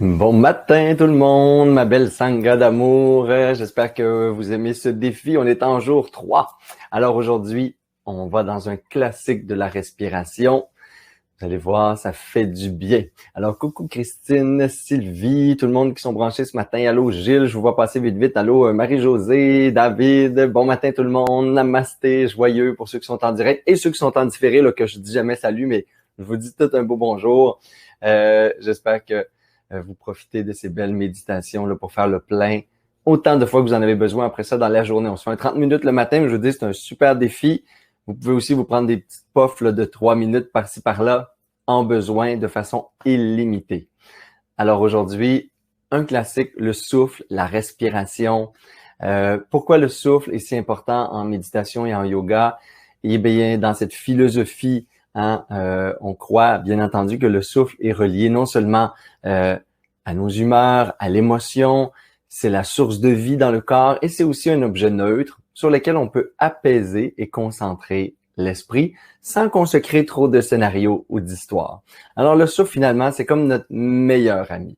Bon matin tout le monde, ma belle sangha d'amour. J'espère que vous aimez ce défi. On est en jour 3. Alors aujourd'hui, on va dans un classique de la respiration. Vous allez voir, ça fait du bien. Alors coucou Christine, Sylvie, tout le monde qui sont branchés ce matin. Allô Gilles, je vous vois passer vite vite. Allô Marie-Josée, David. Bon matin tout le monde. Namasté, joyeux pour ceux qui sont en direct et ceux qui sont en différé, là, que je dis jamais salut, mais je vous dis tout un beau bonjour. J'espère que vous profitez de ces belles méditations là, pour faire le plein autant de fois que vous en avez besoin après ça dans la journée. On se fait un 30 minutes le matin, mais je vous dis, c'est un super défi. Vous pouvez aussi vous prendre des petites puffs là, de 3 minutes par-ci par-là en besoin de façon illimitée. Alors aujourd'hui, un classique, le souffle, la respiration. Pourquoi le souffle est si important en méditation et en yoga? Eh bien, dans cette philosophie, on croit bien entendu que le souffle est relié non seulement à nos humeurs, à l'émotion, c'est la source de vie dans le corps et c'est aussi un objet neutre sur lequel on peut apaiser et concentrer l'esprit sans qu'on se crée trop de scénarios ou d'histoires. Alors le souffle, finalement, c'est comme notre meilleur ami.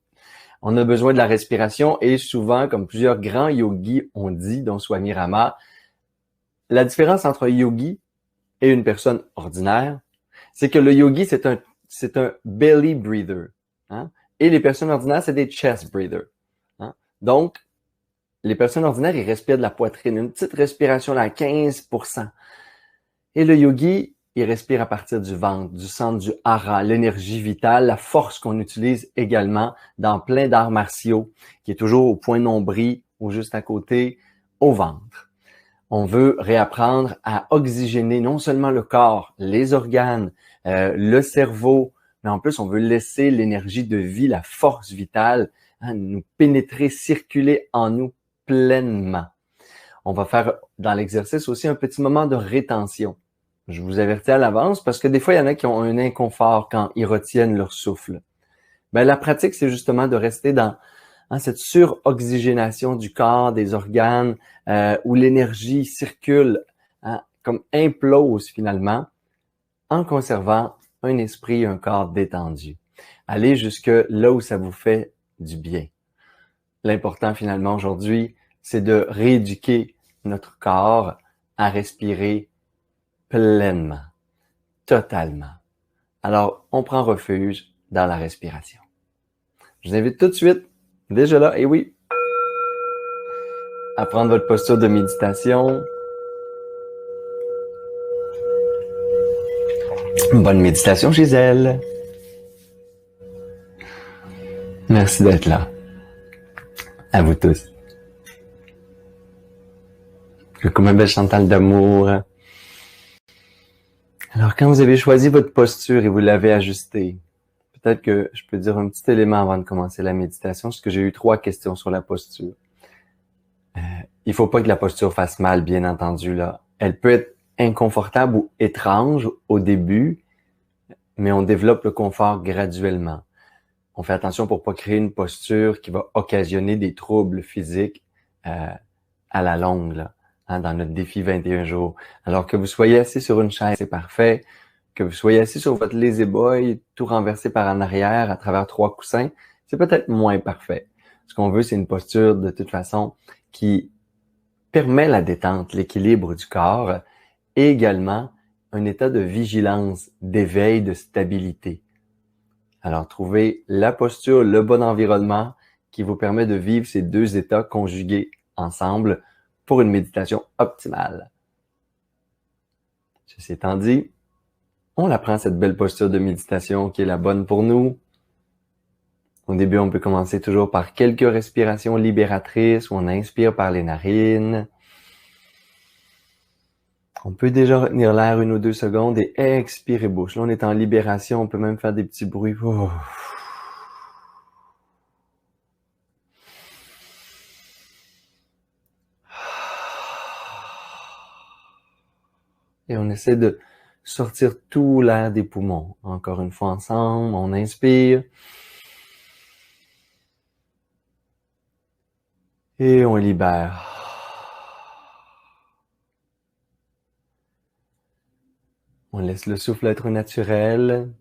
On a besoin de la respiration et souvent, comme plusieurs grands yogis ont dit, dont Swami Rama, la différence entre un yogi et une personne ordinaire, c'est que le yogi, c'est un belly breather. Hein? Et les personnes ordinaires, c'est des chest breathers. Hein? Donc, les personnes ordinaires, ils respirent de la poitrine, une petite respiration là, à 15%. Et le yogi, il respire à partir du ventre, du centre du hara, l'énergie vitale, la force qu'on utilise également dans plein d'arts martiaux, qui est toujours au point nombril ou juste à côté, au ventre. On veut réapprendre à oxygéner non seulement le corps, les organes, le cerveau, mais en plus, on veut laisser l'énergie de vie, la force vitale, nous pénétrer, circuler en nous pleinement. On va faire dans l'exercice aussi un petit moment de rétention. Je vous avertis à l'avance parce que des fois, il y en a qui ont un inconfort quand ils retiennent leur souffle. Ben, la pratique, c'est justement de rester dans cette suroxygénation du corps, des organes, où l'énergie circule, comme implose finalement, en conservant un esprit et un corps détendus. Allez jusque là où ça vous fait du bien. L'important finalement aujourd'hui, c'est de rééduquer notre corps à respirer pleinement, totalement. Alors, on prend refuge dans la respiration. Je vous invite tout de suite, déjà là, et oui, à prendre votre posture de méditation. Bonne méditation chez elle. Merci d'être là. À vous tous. Comme un bel Chantal d'amour. Alors, quand vous avez choisi votre posture et vous l'avez ajustée, peut-être que je peux dire un petit élément avant de commencer la méditation, parce que j'ai eu 3 questions sur la posture. Il faut pas que la posture fasse mal, bien entendu, là. Elle peut être inconfortable ou étrange au début, mais on développe le confort graduellement. On fait attention pour pas créer une posture qui va occasionner des troubles physiques à la longue, là, dans notre défi 21 jours. Alors que vous soyez assis sur une chaise, c'est parfait. Que vous soyez assis sur votre lazy boy, tout renversé par en arrière à travers 3 coussins, c'est peut-être moins parfait. Ce qu'on veut, c'est une posture de toute façon qui permet la détente, l'équilibre du corps et également un état de vigilance, d'éveil, de stabilité. Alors, trouvez la posture, le bon environnement qui vous permet de vivre ces 2 états conjugués ensemble pour une méditation optimale. Ceci étant dit, on apprend cette belle posture de méditation qui est la bonne pour nous. Au début, on peut commencer toujours par quelques respirations libératrices où on inspire par les narines. On peut déjà retenir l'air 1 ou 2 secondes et expirer bouche. Là, on est en libération, on peut même faire des petits bruits. Et on essaie de sortir tout l'air des poumons. Encore une fois ensemble, on inspire. Et on libère. On laisse le souffle être naturel.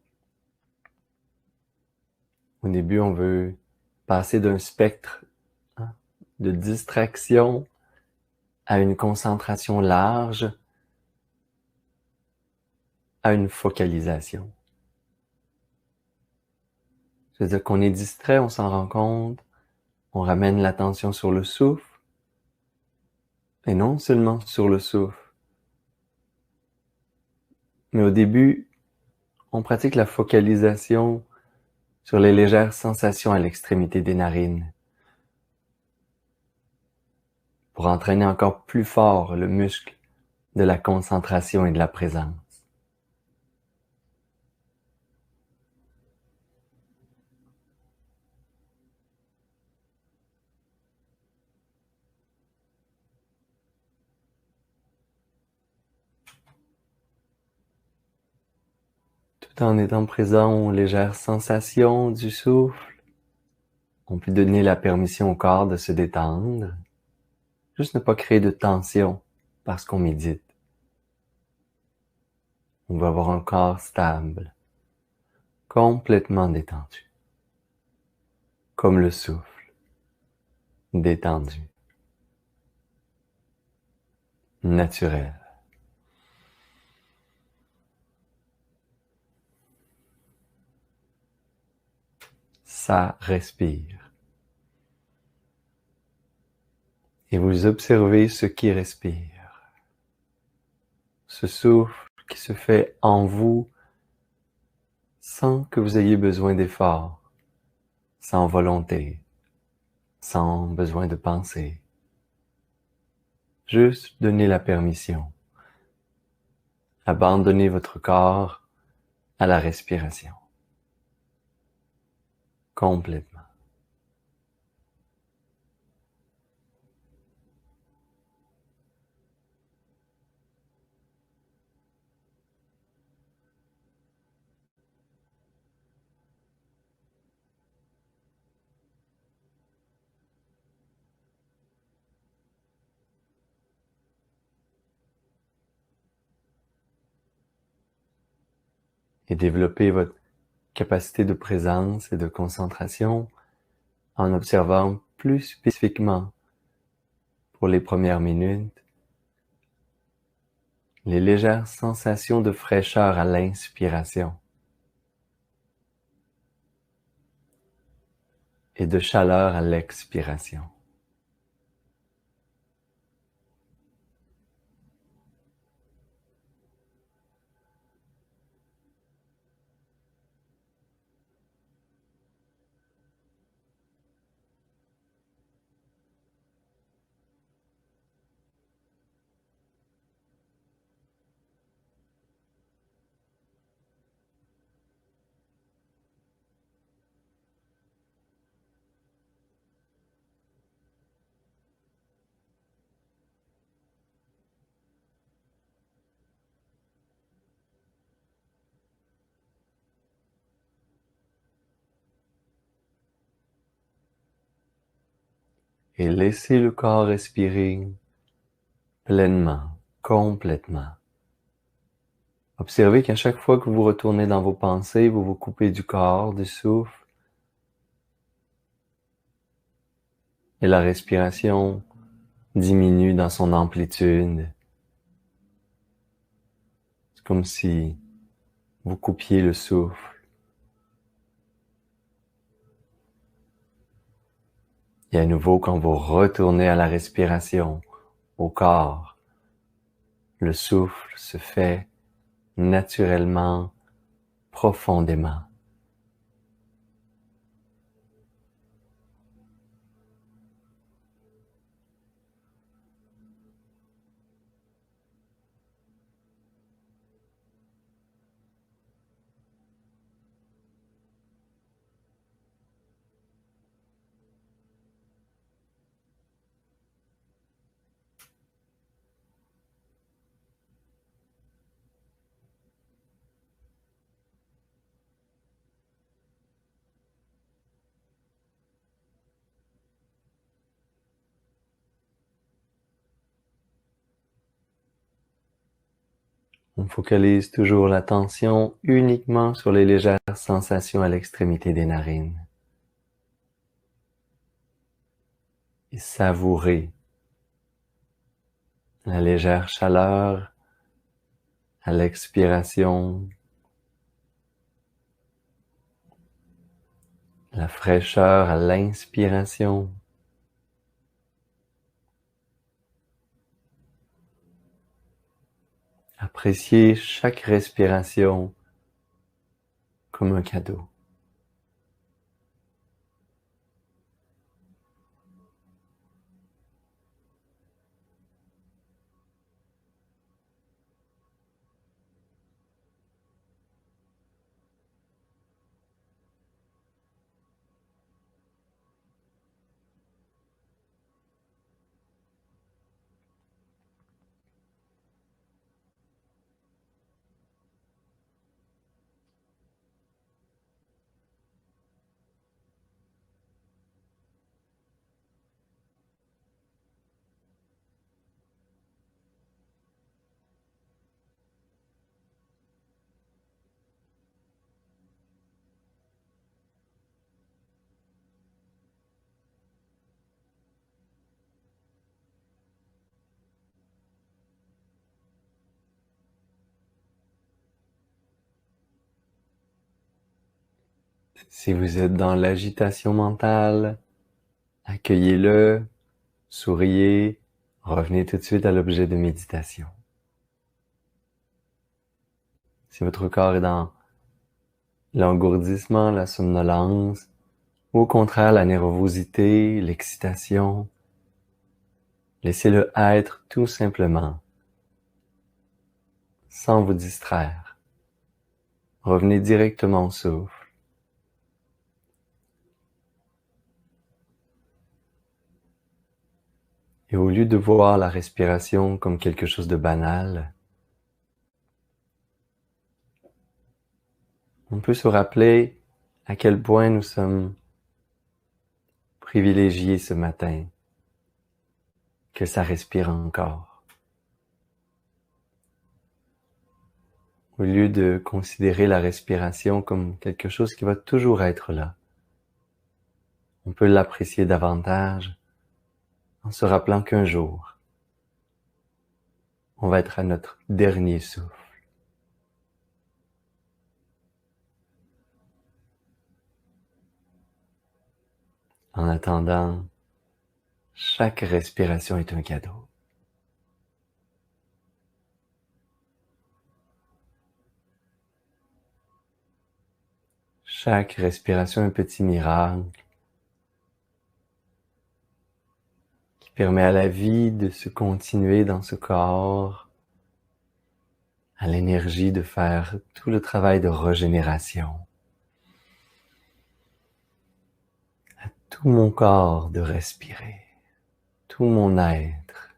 Au début, on veut passer d'un spectre de distraction à une concentration large, à une focalisation. C'est-à-dire qu'on est distrait, on s'en rend compte, on ramène l'attention sur le souffle, et non seulement sur le souffle, mais au début, on pratique la focalisation sur les légères sensations à l'extrémité des narines, pour entraîner encore plus fort le muscle de la concentration et de la présence. Tout en étant présent aux légères sensations du souffle, on peut donner la permission au corps de se détendre, juste ne pas créer de tension parce qu'on médite. On va avoir un corps stable, complètement détendu, comme le souffle, détendu, naturel. Ça respire. Et vous observez ce qui respire. Ce souffle qui se fait en vous sans que vous ayez besoin d'effort, sans volonté, sans besoin de penser. Juste donner la permission. Abandonnez votre corps à la respiration. Complètement. Et développez votre capacité de présence et de concentration en observant plus spécifiquement pour les premières minutes les légères sensations de fraîcheur à l'inspiration et de chaleur à l'expiration. Et laissez le corps respirer pleinement, complètement. Observez qu'à chaque fois que vous retournez dans vos pensées, vous vous coupez du corps, du souffle, et la respiration diminue dans son amplitude. C'est comme si vous coupiez le souffle. Et à nouveau, quand vous retournez à la respiration, au corps, le souffle se fait naturellement, profondément. On focalise toujours l'attention uniquement sur les légères sensations à l'extrémité des narines. et savourer la légère chaleur à l'expiration, la fraîcheur à l'inspiration. Appréciez chaque respiration comme un cadeau. Si vous êtes dans l'agitation mentale, accueillez-le, souriez, revenez tout de suite à l'objet de méditation. Si votre corps est dans l'engourdissement, la somnolence, ou au contraire la nervosité, l'excitation, laissez-le être tout simplement, sans vous distraire. Revenez directement au souffle. Et au lieu de voir la respiration comme quelque chose de banal, on peut se rappeler à quel point nous sommes privilégiés ce matin, que ça respire encore. Au lieu de considérer la respiration comme quelque chose qui va toujours être là, on peut l'apprécier davantage en se rappelant qu'un jour, on va être à notre dernier souffle. En attendant, chaque respiration est un cadeau. Chaque respiration est un petit miracle qui permet à la vie de se continuer dans ce corps, à l'énergie de faire tout le travail de régénération, à tout mon corps de respirer, tout mon être.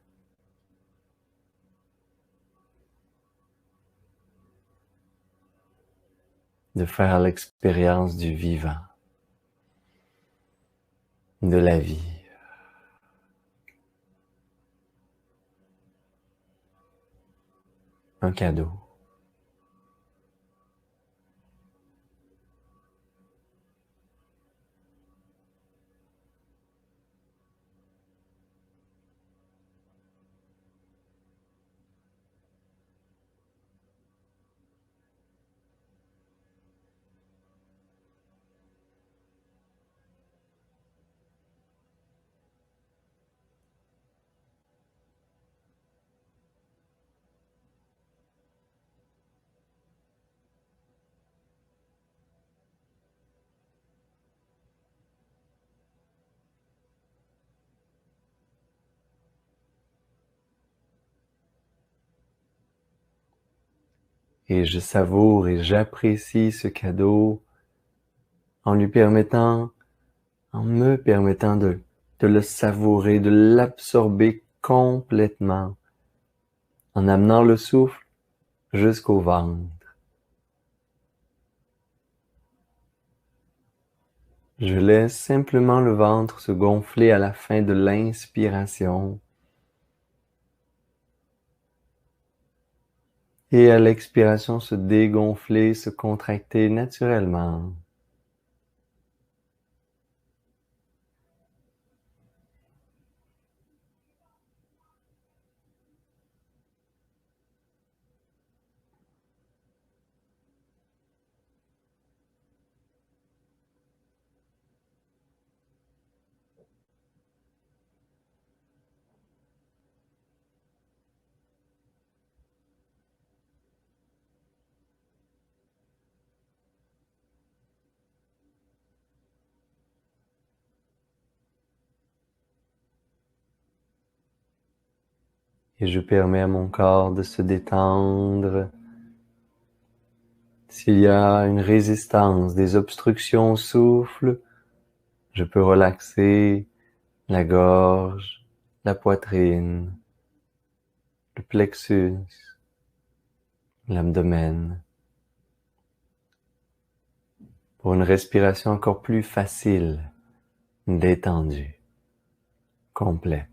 De faire l'expérience du vivant, de la vie. Un cadeau. Et je savoure et j'apprécie ce cadeau en lui permettant, en me permettant de le savourer, de l'absorber complètement, en amenant le souffle jusqu'au ventre. Je laisse simplement le ventre se gonfler à la fin de l'inspiration et à l'expiration se dégonfler, se contracter naturellement. Et je permets à mon corps de se détendre. S'il y a une résistance, des obstructions au souffle, je peux relaxer la gorge, la poitrine, le plexus, l'abdomen, pour une respiration encore plus facile, détendue, complète.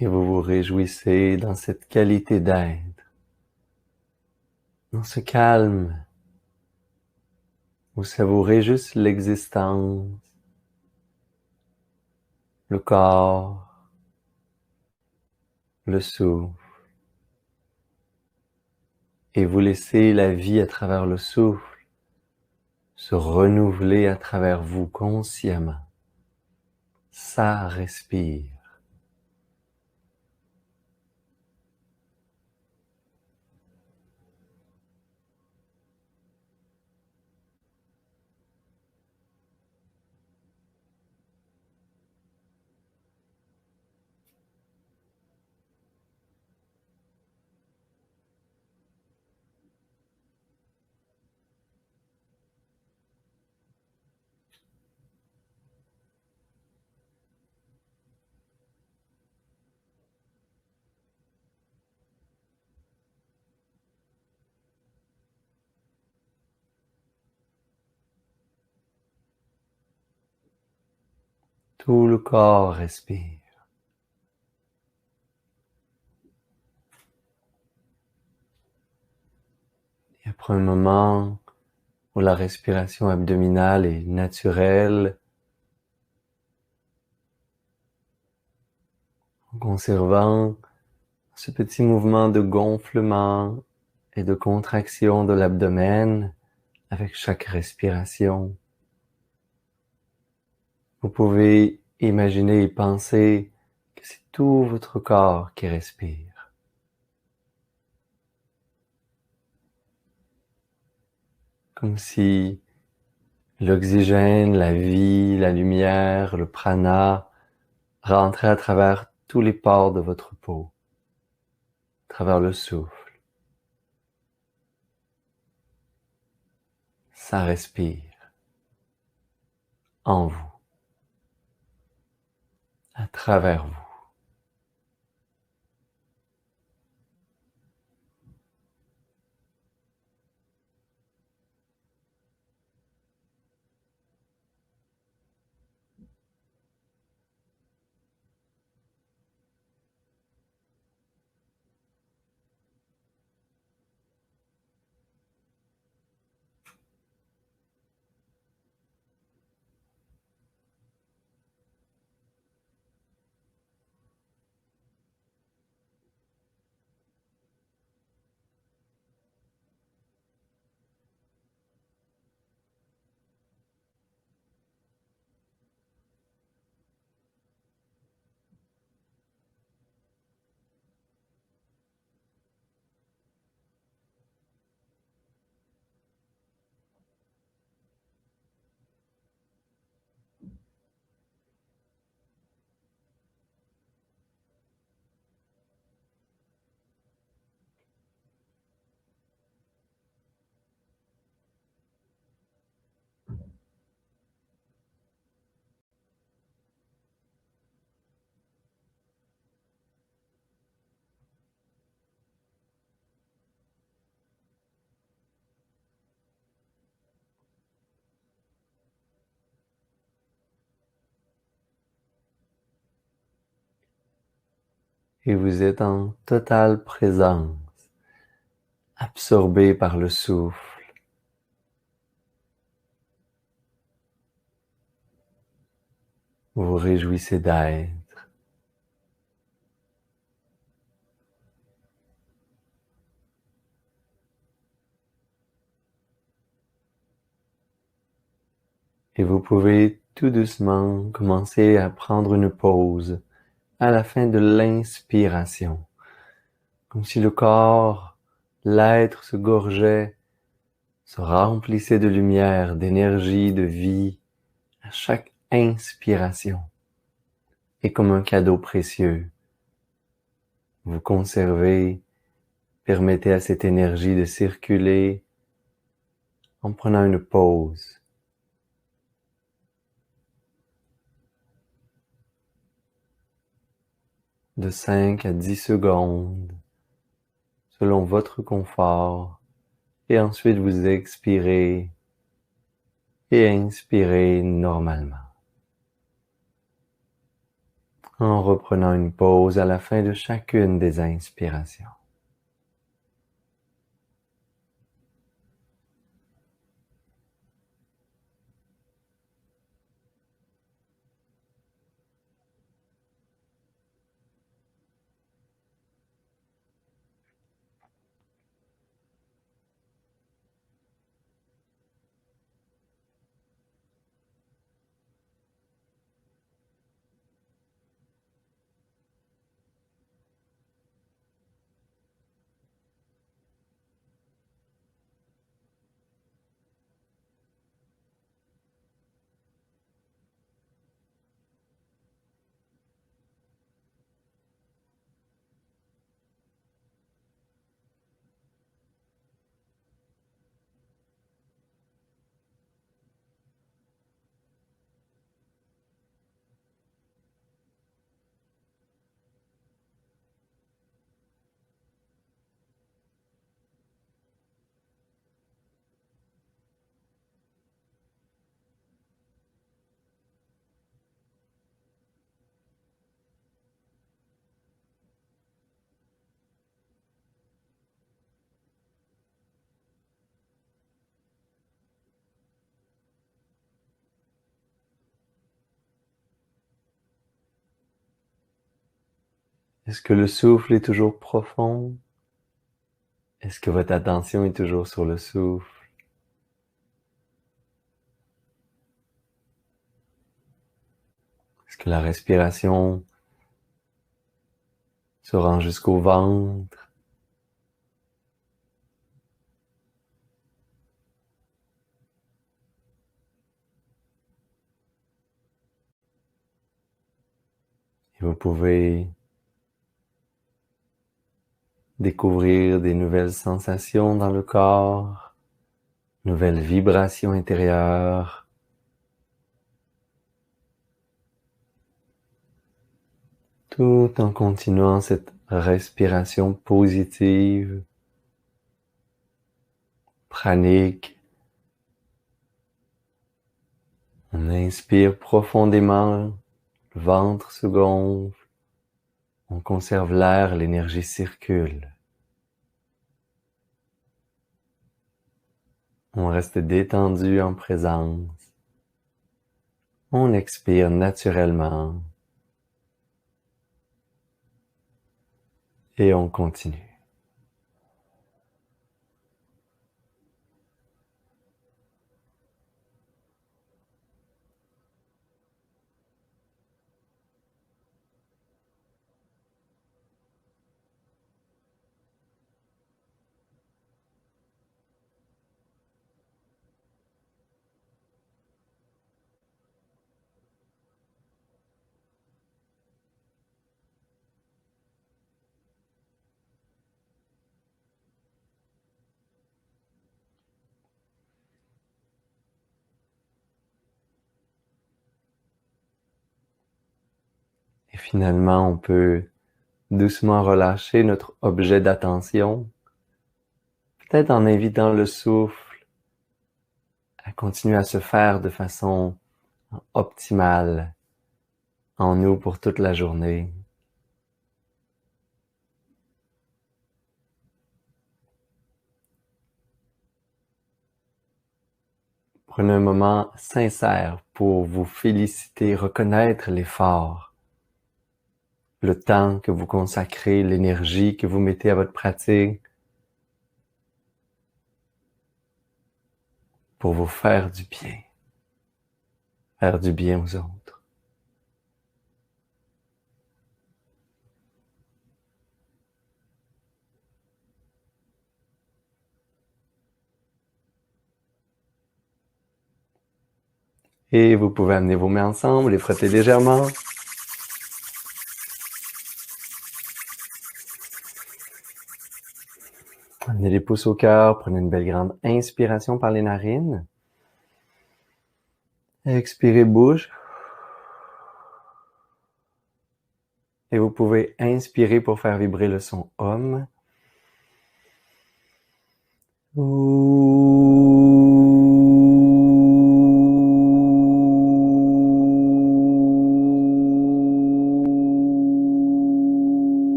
Et vous vous réjouissez dans cette qualité d'être, dans ce calme. Vous savourez juste l'existence, le corps, le souffle. Et vous laissez la vie à travers le souffle se renouveler à travers vous consciemment. Ça respire. Tout le corps respire. Et après un moment où la respiration abdominale est naturelle, en conservant ce petit mouvement de gonflement et de contraction de l'abdomen avec chaque respiration, vous pouvez imaginer et penser que c'est tout votre corps qui respire. Comme si l'oxygène, la vie, la lumière, le prana rentraient à travers tous les pores de votre peau, à travers le souffle. Ça respire en vous, à travers vous. et vous êtes en totale présence, absorbé par le souffle. Vous vous réjouissez d'être. Et vous pouvez tout doucement commencer à prendre une pause à la fin de l'inspiration. Comme si le corps, l'être se gorgeait, se remplissait de lumière, d'énergie, de vie à chaque inspiration. Et comme un cadeau précieux, vous conservez, permettez à cette énergie de circuler en prenant une pause. De 5 à 10 secondes, selon votre confort, et ensuite vous expirez et inspirez normalement. En reprenant une pause à la fin de chacune des inspirations. Est-ce que le souffle est toujours profond? Est-ce que votre attention est toujours sur le souffle? Est-ce que la respiration se rend jusqu'au ventre? Et vous pouvez découvrir des nouvelles sensations dans le corps, nouvelles vibrations intérieures, tout en continuant cette respiration positive, pranique. On inspire profondément, le ventre se gonfle, on conserve l'air, l'énergie circule. On reste détendu en présence. On expire naturellement. Et on continue. Et finalement, on peut doucement relâcher notre objet d'attention, peut-être en invitant le souffle à continuer à se faire de façon optimale en nous pour toute la journée. Prenez un moment sincère pour vous féliciter, reconnaître l'effort, le temps que vous consacrez, l'énergie que vous mettez à votre pratique pour vous faire du bien aux autres. Et vous pouvez amener vos mains ensemble, les frotter légèrement. Amenez les pouces au cœur, prenez une belle grande inspiration par les narines. Expirez bouche. Et vous pouvez inspirer pour faire vibrer le son Om.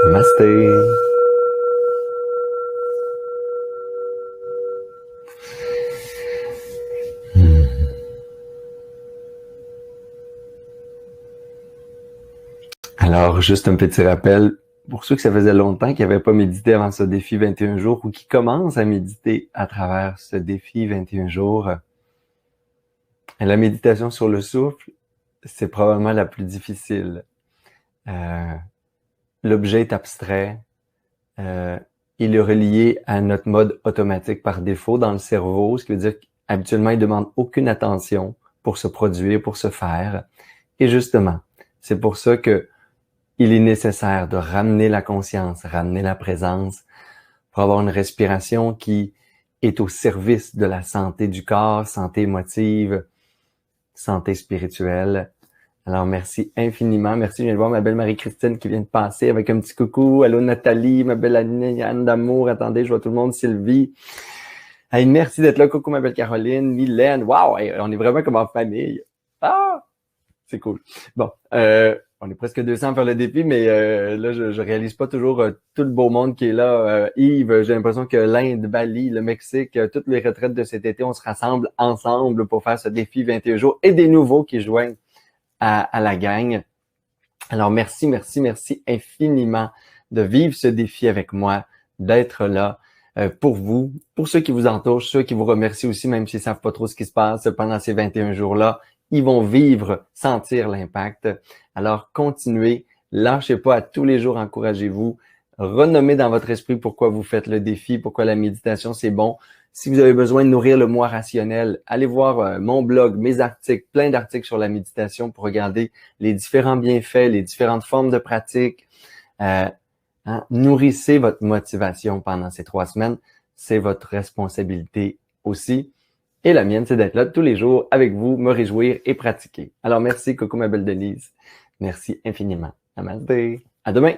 Namasté. Alors, juste un petit rappel, pour ceux que ça faisait longtemps qu'ils n'avaient pas médité avant ce défi 21 jours ou qui commencent à méditer à travers ce défi 21 jours, la méditation sur le souffle, c'est probablement la plus difficile. L'objet est abstrait, il est relié à notre mode automatique par défaut dans le cerveau, ce qui veut dire qu'habituellement, il ne demande aucune attention pour se produire, pour se faire. Et justement, c'est pour ça que il est nécessaire de ramener la conscience, ramener la présence pour avoir une respiration qui est au service de la santé du corps, santé émotive, santé spirituelle. Alors, merci infiniment. Merci, je viens de voir ma belle Marie-Christine qui vient de passer avec un petit coucou. Allô Nathalie, ma belle Anne d'amour. Attendez, je vois tout le monde. Sylvie. Hey, merci d'être là. Coucou ma belle Caroline, Mylène. Wow, on est vraiment comme en famille. Ah, c'est cool. Bon, on est presque 200 à faire le défi, mais là, je réalise pas toujours tout le beau monde qui est là. Yves, j'ai l'impression que l'Inde, Bali, le Mexique, toutes les retraites de cet été, on se rassemble ensemble pour faire ce défi 21 jours et des nouveaux qui joignent à la gang. Alors, merci infiniment de vivre ce défi avec moi, d'être là pour vous, pour ceux qui vous entourent, ceux qui vous remercient aussi, même s'ils savent pas trop ce qui se passe pendant ces 21 jours-là. Ils vont vivre, sentir l'impact. Alors, continuez, lâchez pas, à tous les jours, encouragez-vous. Renommez dans votre esprit pourquoi vous faites le défi, pourquoi la méditation, c'est bon. Si vous avez besoin de nourrir le moi rationnel, allez voir mon blog, mes articles, plein d'articles sur la méditation pour regarder les différents bienfaits, les différentes formes de pratique. Nourrissez votre motivation pendant ces 3 semaines. C'est votre responsabilité aussi. Et la mienne, c'est d'être là tous les jours avec vous, me réjouir et pratiquer. Alors, merci, coucou ma belle Denise. Merci infiniment. Namaste. À demain.